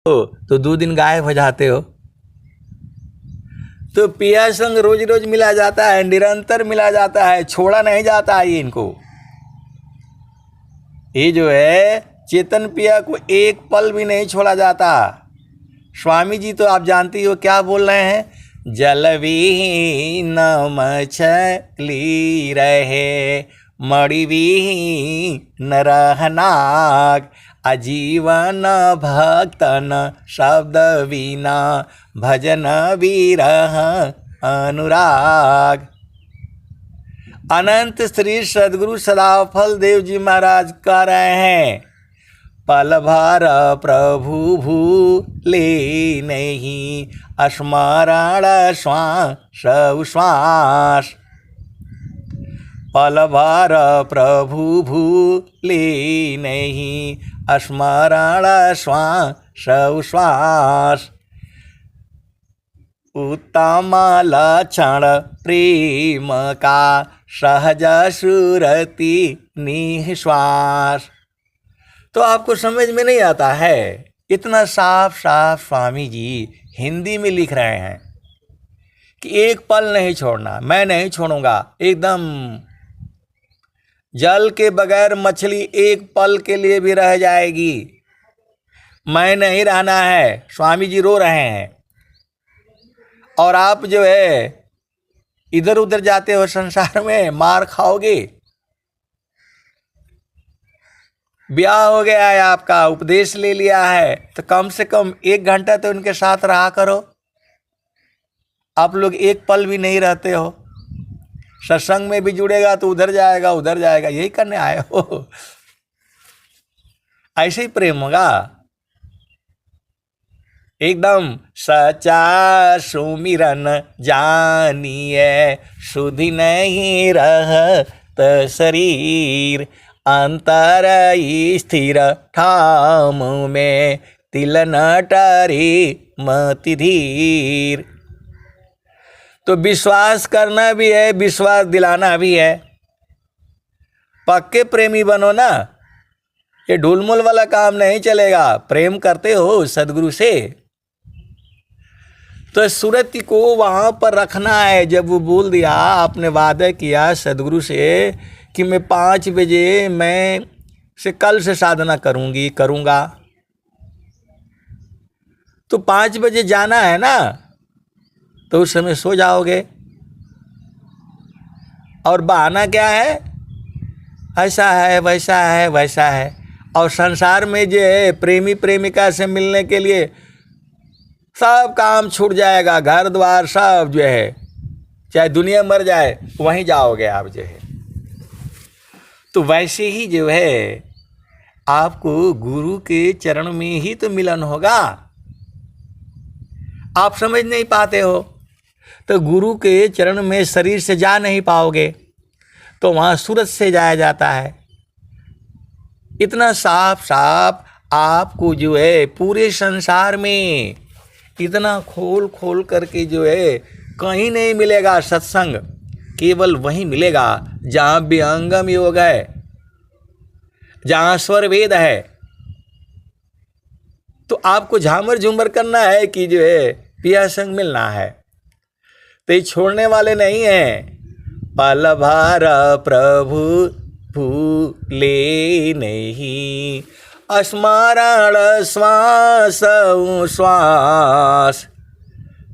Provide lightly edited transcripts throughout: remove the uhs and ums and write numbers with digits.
तो 2 दिन गायब हो जाते हो। तो पिया संग रोज रोज मिला जाता है, निरंतर मिला जाता है, छोड़ा नहीं जाता है इनको। ये जो है चेतन पिया को एक पल भी नहीं छोड़ा जाता। स्वामी जी तो आप जानती हो क्या बोल रहे हैं, जलविहीन मछली रहे मणिविहीन रहनाक, आजीवन भक्तन शब्द विना भजन विरह अनुराग। अनंत श्री सद्गुरु सदाफल देव जी महाराज कह रहे हैं, पल भर प्रभु भूले नहीं, स्मरण श्वास श्वास। पल भर प्रभु भूले नहीं, स्मरण श्वास श्वास। उत्तम लक्षण प्रेम का सहज सुरति निश्वास। तो आपको समझ में नहीं आता है, इतना साफ साफ स्वामी जी हिंदी में लिख रहे हैं कि एक पल नहीं छोड़ना, मैं नहीं छोड़ूंगा। एकदम जल के बगैर मछली एक पल के लिए भी रह जाएगी, मैं नहीं रहना है। स्वामी जी रो रहे हैं। और आप जो है इधर उधर जाते हो संसार में, मार खाओगे। ब्याह हो गया है आपका, उपदेश ले लिया है, तो कम से कम 1 घंटा तो उनके साथ रहा करो। आप लोग एक पल भी नहीं रहते हो। सत्संग में भी जुड़ेगा तो उधर जाएगा उधर जाएगा, यही करने आए हो। ऐसे ही प्रेम होगा। एकदम सच्चा सुमिरन जानिए, सुधि नहीं रहत शरीर, अंतर स्थिर ठाम में तिल न टरी मति धीर। तो विश्वास करना भी है, विश्वास दिलाना भी है। पक्के प्रेमी बनो ना, ये ढुलमुल वाला काम नहीं चलेगा। प्रेम करते हो सदगुरु से तो सुरति को वहाँ पर रखना है। जब वो बोल दिया, आपने वादा किया सदगुरु से कि मैं 5 बजे मैं से कल से साधना करूँगा, तो 5 बजे जाना है ना, तो उस समय सो जाओगे। और बहाना क्या है, ऐसा है वैसा है वैसा है। और संसार में जो है प्रेमी प्रेमिका से मिलने के लिए सब काम छूट जाएगा, घर द्वार सब जो है, चाहे दुनिया मर जाए वहीं जाओगे आप जो है। तो वैसे ही जो है आपको गुरु के चरण में ही तो मिलन होगा। आप समझ नहीं पाते हो, तो गुरु के चरण में शरीर से जा नहीं पाओगे, तो वहाँ सूरत से जाया जाता है। इतना साफ साफ आपको जो है पूरे संसार में इतना खोल खोल करके जो है कहीं नहीं मिलेगा सत्संग, केवल वहीं मिलेगा जहाँ विहंगम योग है, जहाँ स्वर वेद है। तो आपको झामर झूमर करना है कि जो है पिया संग मिलना है, तो ये छोड़ने वाले नहीं हैं। पल भर प्रभु भूले नहीं, स्मरण श्वास श्वास।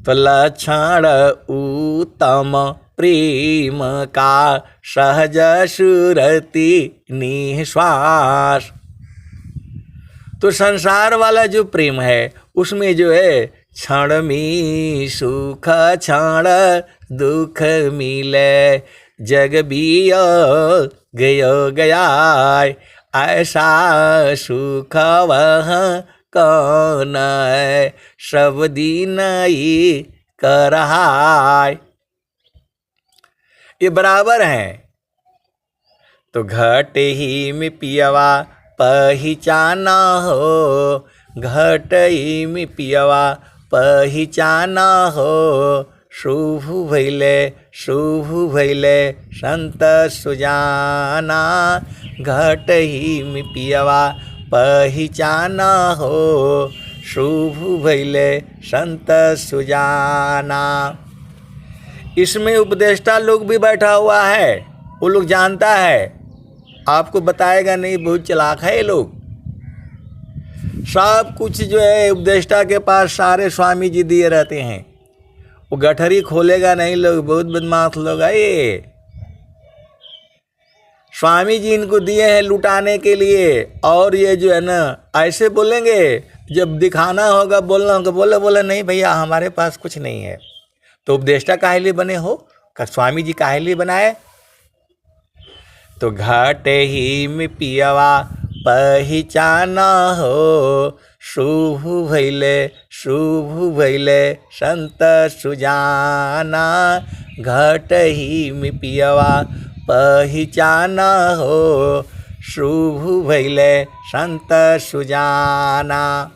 तो लक्षण उत्तम प्रेम का सहज सुरति निश्वास। तो संसार वाला जो प्रेम है उसमें जो है क्षण में सुख क्षण दुख मिले, जग बिया गयो गया, ऐसा सुख वह कौन है, सब दिन ही कर रहा। ये बराबर हैं। तो घट ही में पियवा पहचाना हो, घट ही में पियवा पहचाना हो, शुभ भैले संत सुजाना, घट ही में पियवा पहचाना हो, शुभ भैले संत सुजाना। इसमें उपदेष्टा लोग भी बैठा हुआ है, वो लोग जानता है, आपको बताएगा नहीं, बहुत चालाक है ये लोग। सब कुछ जो है उपदेष्टा के पास सारे स्वामी जी दिए रहते हैं, वो गठरी खोलेगा नहीं, लोग बहुत बदमाश लोग है ये। स्वामी जी इनको दिए हैं लुटाने के लिए, और ये जो है ना ऐसे बोलेंगे, जब दिखाना होगा बोलना होगा, बोले नहीं भैया हमारे पास कुछ नहीं है। तो उपदेष्टा काहे लिए बने हो, स्वामी जी काहे लिए बनाए? तो घाट ही में पियवा पहचाना हो, शुभ भैले संत सुजाना। घाट ही में पियवा पहचाना हो, शुभ भैले संत सुजाना।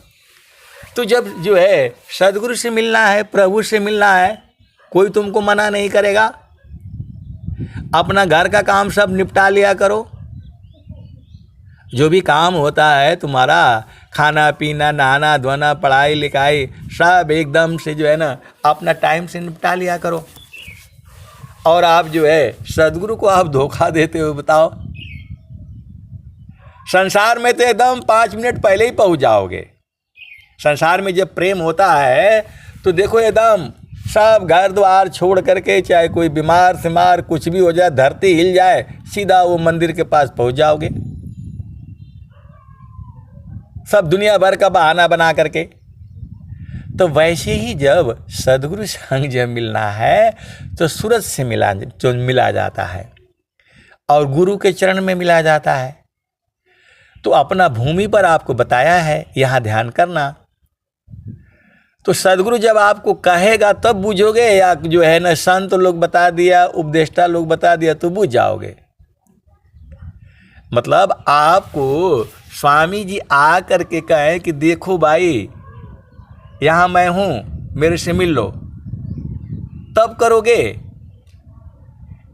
तो जब जो है सदगुरु से मिलना है, प्रभु से मिलना है, कोई तुमको मना नहीं करेगा। अपना घर का काम सब निपटा लिया करो, जो भी काम होता है तुम्हारा, खाना पीना नहाना धोना पढ़ाई लिखाई सब एकदम से जो है ना अपना टाइम से निपटा लिया करो। और आप जो है सदगुरु को आप धोखा देते हो, बताओ। संसार में तो एकदम 5 मिनट पहले ही पहुंच जाओगे। संसार में जब प्रेम होता है तो देखो एकदम सब घर द्वार छोड़ करके, चाहे कोई बीमार सिमार कुछ भी हो जाए, धरती हिल जाए, सीधा वो मंदिर के पास पहुंच जाओगे, सब दुनिया भर का बहाना बना करके। तो वैसे ही जब सदगुरु संग जब मिलना है तो सूरज से मिला जाता है और गुरु के चरण में मिला जाता है। तो अपना भूमि पर आपको बताया है, यहाँ ध्यान करना। तो सदगुरु जब आपको कहेगा तब बूझोगे, या जो है ना संत लोग बता दिया, उपदेष्टा लोग बता दिया तो बूझ जाओगे। मतलब आपको स्वामी जी आ करके कहें कि देखो भाई यहाँ मैं हूँ, मेरे से मिल लो, तब करोगे।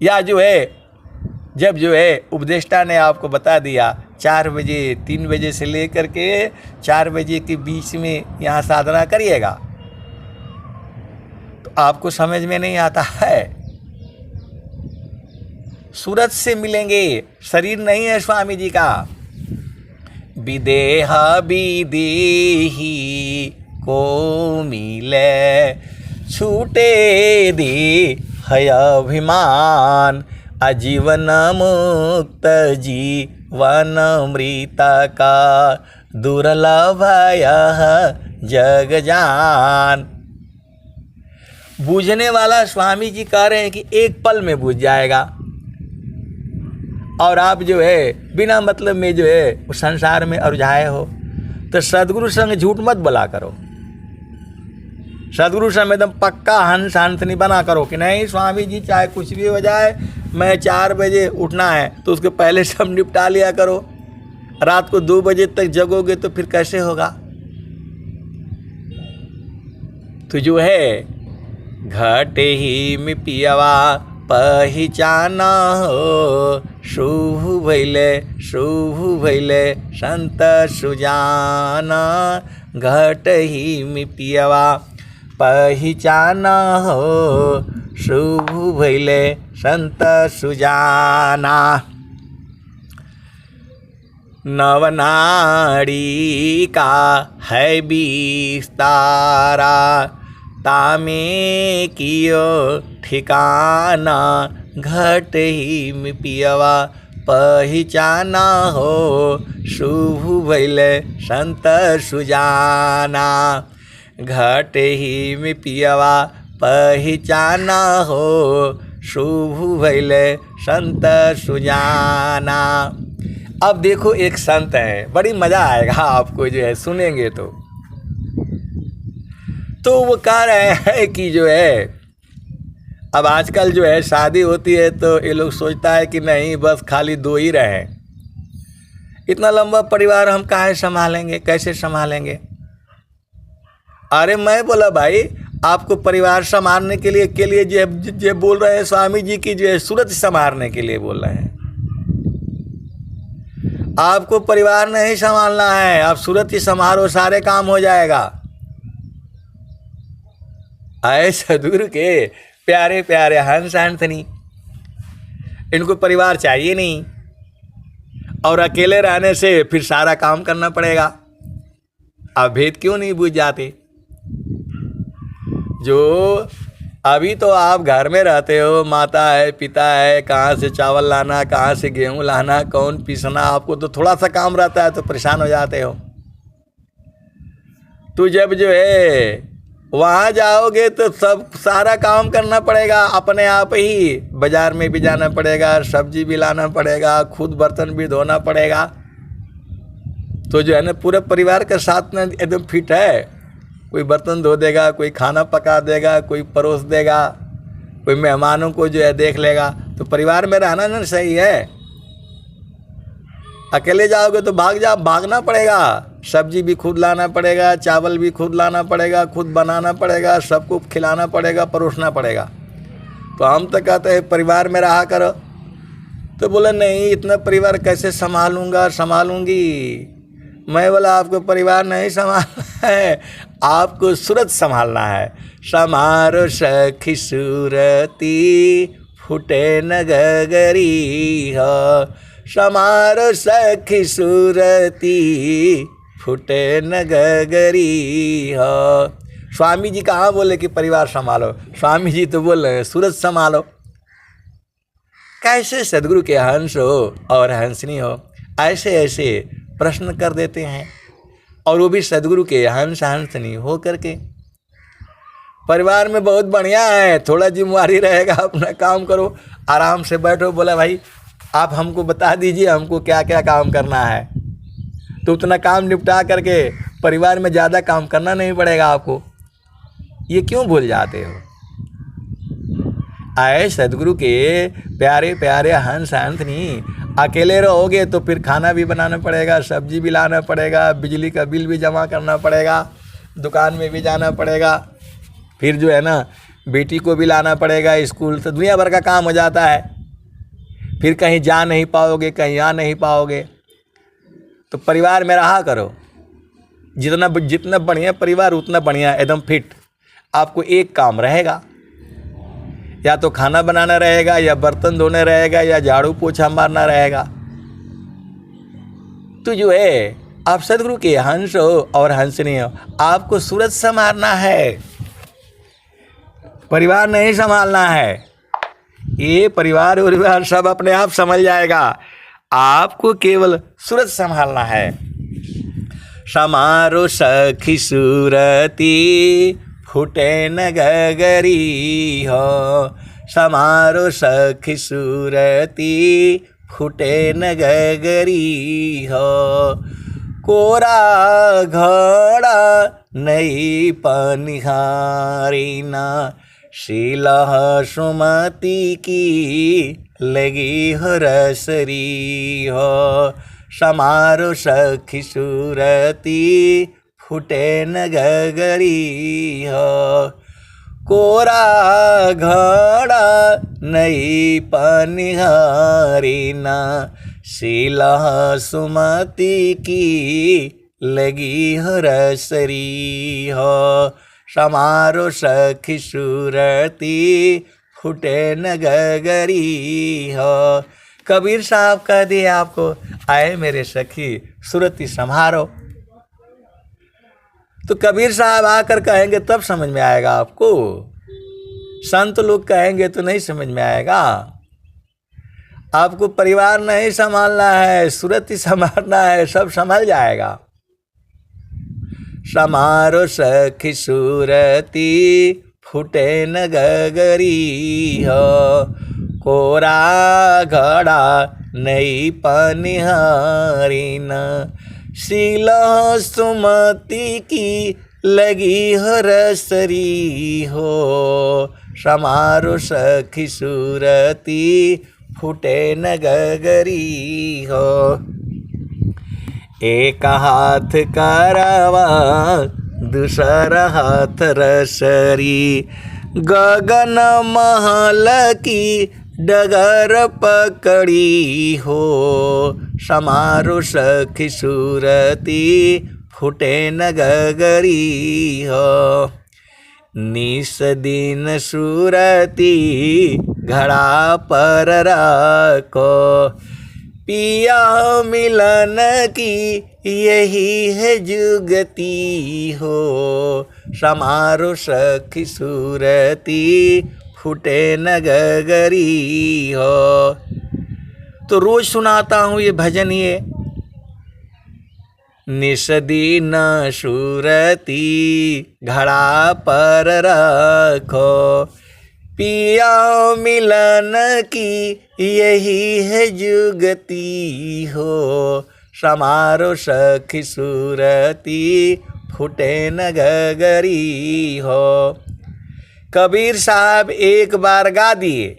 या जो है जब जो है उपदेष्टा ने आपको बता दिया 4 बजे 3 बजे से लेकर के 4 बजे के बीच में यहाँ साधना करिएगा, तो आपको समझ में नहीं आता है। सूरज से मिलेंगे, शरीर नहीं है स्वामी जी का। विदेह विदेही को मिले, छूटे दे है अभिमान, आजीवन मुक्त जीवन मृत का, दुर्लभ जग जान। बूझने वाला स्वामी जी कह रहे हैं कि एक पल में बूझ जाएगा। और आप जो है बिना मतलब में जो है उस संसार में उलझाए हो, तो सदगुरु संग झूठ मत बोला करो। सदगुरु संग एकदम पक्का हंस नहीं बना करो कि नहीं स्वामी जी चाहे कुछ भी हो जाए, मैं 4 बजे उठना है, तो उसके पहले सब निपटा लिया करो। रात को 2 बजे तक जगोगे तो फिर कैसे होगा। तो जो है घट ही में पियवा पहचाना हो, शुभ भैले संत सुजाना। घट ही में पियवा पहचाना हो, शुभ भैले संत सुजाना। नवनाड़ी का है विस्तारा, तामे कियो ठिकाना। घट ही में पियवा पहचाना हो, शुभ भैले संत सुजाना। घट ही में पियवा पहचाना हो, शुभ भैले संत सुजाना। अब देखो एक संत है, बड़ी मज़ा आएगा आपको जो है सुनेंगे तो वो कह रहे हैं कि जो है अब आजकल जो है शादी होती है तो ये लोग सोचता है कि नहीं बस खाली 2 ही रहें, इतना लंबा परिवार हम काहे संभालेंगे, कैसे संभालेंगे। अरे मैं बोला भाई आपको परिवार संभालने के लिए जो बोल रहे हैं स्वामी जी की जो है सूरत संभालने के लिए बोल रहे हैं। आपको परिवार नहीं संभालना है, आप सूरत ही संभालो, सारे काम हो जाएगा। आए सदगुरु के प्यारे प्यारे हंस एंथनी, इनको परिवार चाहिए नहीं और अकेले रहने से फिर सारा काम करना पड़ेगा। आप भेद क्यों नहीं बूझ जाते? जो अभी तो आप घर में रहते हो, माता है पिता है, कहाँ से चावल लाना, कहाँ से गेहूँ लाना, कौन पीसना, आपको तो थोड़ा सा काम रहता है तो परेशान हो जाते हो। तो जब जो है वहाँ जाओगे तो सब सारा काम करना पड़ेगा, अपने आप ही बाजार में भी जाना पड़ेगा, सब्जी भी लाना पड़ेगा, खुद बर्तन भी धोना पड़ेगा। तो जो है ना पूरे परिवार के साथ में एकदम फिट है, कोई बर्तन धो देगा, कोई खाना पका देगा, कोई परोस देगा, कोई मेहमानों को जो है देख लेगा। तो परिवार में रहना ना सही है। अकेले जाओगे तो भागना पड़ेगा, सब्जी भी खुद लाना पड़ेगा, चावल भी खुद लाना पड़ेगा, खुद बनाना पड़ेगा, सबको खिलाना पड़ेगा, परोसना पड़ेगा। तो हम तो कहते हैं परिवार में रहा करो। तो बोले नहीं, इतना परिवार कैसे संभालूंगी। मैं बोला आपको परिवार नहीं संभालना है, आपको सूरत संभालना है। समारो सखी सूरती फूटे न गगरी हो, समारो सखी सूरती फूटे न गगरी हो। स्वामी जी कहाँ बोले कि परिवार संभालो, स्वामी जी तो बोल रहे हैं सूरत संभालो। कैसे सदगुरु के हंस हो और हंसनी हो, ऐसे ऐसे प्रश्न कर देते हैं, और वो भी सदगुरु के हंस हंसनी हो करके। परिवार में बहुत बढ़िया है, थोड़ा जिम्मेवारी रहेगा, अपना काम करो, आराम से बैठो। बोला भाई आप हमको बता दीजिए हमको क्या क्या काम करना है, तो उतना काम निपटा करके परिवार में ज़्यादा काम करना नहीं पड़ेगा आपको। ये क्यों भूल जाते हो? आए सदगुरु के प्यारे प्यारे हंस हंसनी, अकेले रहोगे तो फिर खाना भी बनाना पड़ेगा, सब्जी भी लाना पड़ेगा, बिजली का बिल भी जमा करना पड़ेगा, दुकान में भी जाना पड़ेगा, फिर जो है ना बेटी को भी लाना पड़ेगा स्कूल। तो दुनिया भर का काम हो जाता है, फिर कहीं जा नहीं पाओगे, कहीं आ नहीं पाओगे। तो परिवार में रहा करो, जितना बढ़िया परिवार उतना बढ़िया, एकदम फिट। आपको एक काम रहेगा, या तो खाना बनाना रहेगा, या बर्तन धोना रहेगा, या झाड़ू पोछा मारना रहेगा। तो जो है आप सदगुरु के हंस हो और हंसनी हो, आपको सूरत संभालना है, परिवार नहीं संभालना है। ये परिवार सब अपने आप संभल जाएगा, आपको केवल सूरत संभालना है। समारो सखी सूरती फूटे न गगरी हो, समारो सखी सूरती फूटे न गगरी हो। कोरा घड़ा नई पनिहारी ना, शीलह सुमति की लगी हो रसरी हो। समारो सखी सूरती फूटे न गगरी हो। कोरा घड़ा नई पनिहारी ना, शीलह सुमति की लगी हो रसरी हो। समारो सखी सूरती फूटे न गगरी हो। कबीर साहब कह दिए आपको, आए मेरे सखी सूरती संभारो। तो कबीर साहब आकर कहेंगे तब समझ में आएगा आपको, संत लोग कहेंगे तो नहीं समझ में आएगा। आपको परिवार नहीं संभालना है, सूरत ही संभालना है, सब संभल जाएगा। समारो सखी सूरती फूटे न गगरी हो। कोरा घड़ा नई पनिहारी न, शीलह सुमति की लगी हो रसरी हो। समारो सखी सूरती फूटे न गगरी हो। एक हाथ करवा दूसरा हाथ रसरी, गगन महल की डगर पकड़ी हो, समारो सखी सूरती फूटे न गगरी हो। निस दिन सूरती घड़ा पर रखो, पिया मिलन की यही है जुगती हो, समारो सखी सूरती फूटे न गगरी हो। तो रोज सुनाता हूँ ये भजन ये। निस दिन सूरती घड़ा पर रखो, पिया मिलन की यही है जुगती हो, समारो सखी सूरती फूटे न गगरी हो। कबीर साहब एक बार गा दिए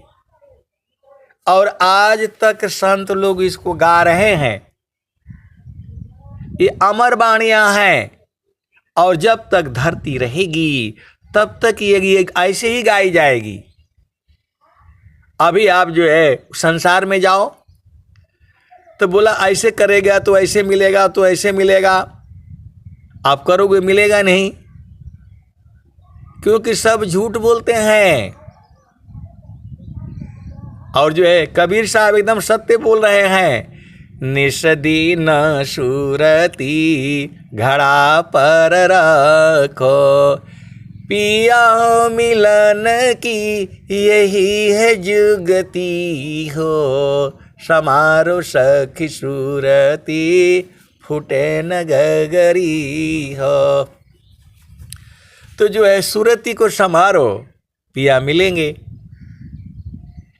और आज तक संत लोग इसको गा रहे हैं। ये अमर बाणियां हैं और जब तक धरती रहेगी तब तक ये ऐसे ही गाई जाएगी। अभी आप जो है संसार में जाओ तो बोला ऐसे करेगा तो ऐसे मिलेगा, तो ऐसे मिलेगा। आप करोगे मिलेगा नहीं, क्योंकि सब झूठ बोलते हैं। और जो है कबीर साहब एकदम सत्य बोल रहे हैं। निस दिन सूरती घड़ा पर रखो, पिया मिलन की यही है जुगती हो, समारो सखी सूरती फूटे न गगरी हो। तो जो है सूरती को समारो, पिया मिलेंगे।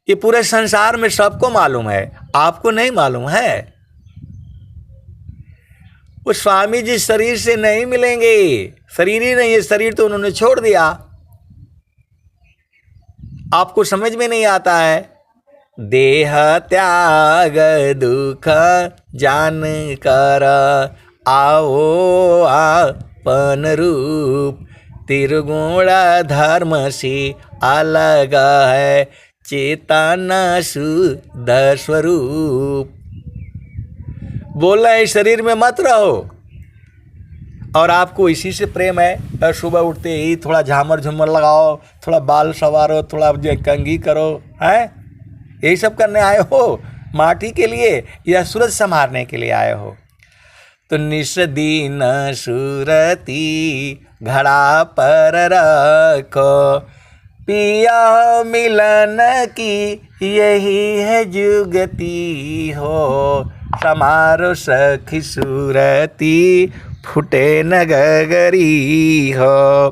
ये पूरे संसार में सबको मालूम है, आपको नहीं मालूम है। वो स्वामी जी शरीर से नहीं मिलेंगे, शरीर ही नहीं है, शरीर तो उन्होंने छोड़ दिया। आपको समझ में नहीं आता है। देह त्याग दुख जान कर, आओ आपन रूप, त्रिगुण धर्म से अलग है चेतन शुद्ध स्वरूप। बोल रहे शरीर में मत रहो। और आपको इसी से प्रेम है। सुबह उठते ही थोड़ा झामर झूमर लगाओ, थोड़ा बाल संवारो, थोड़ा जो कंघी करो, है यही सब करने आए हो माटी के लिए या सूरज संभारने के लिए आए हो। तो निस दिन सूरती घड़ा पर रखो, पिया मिलन की यही है जुगती हो, समारो सखी सूरती फूटे न गगरी हो।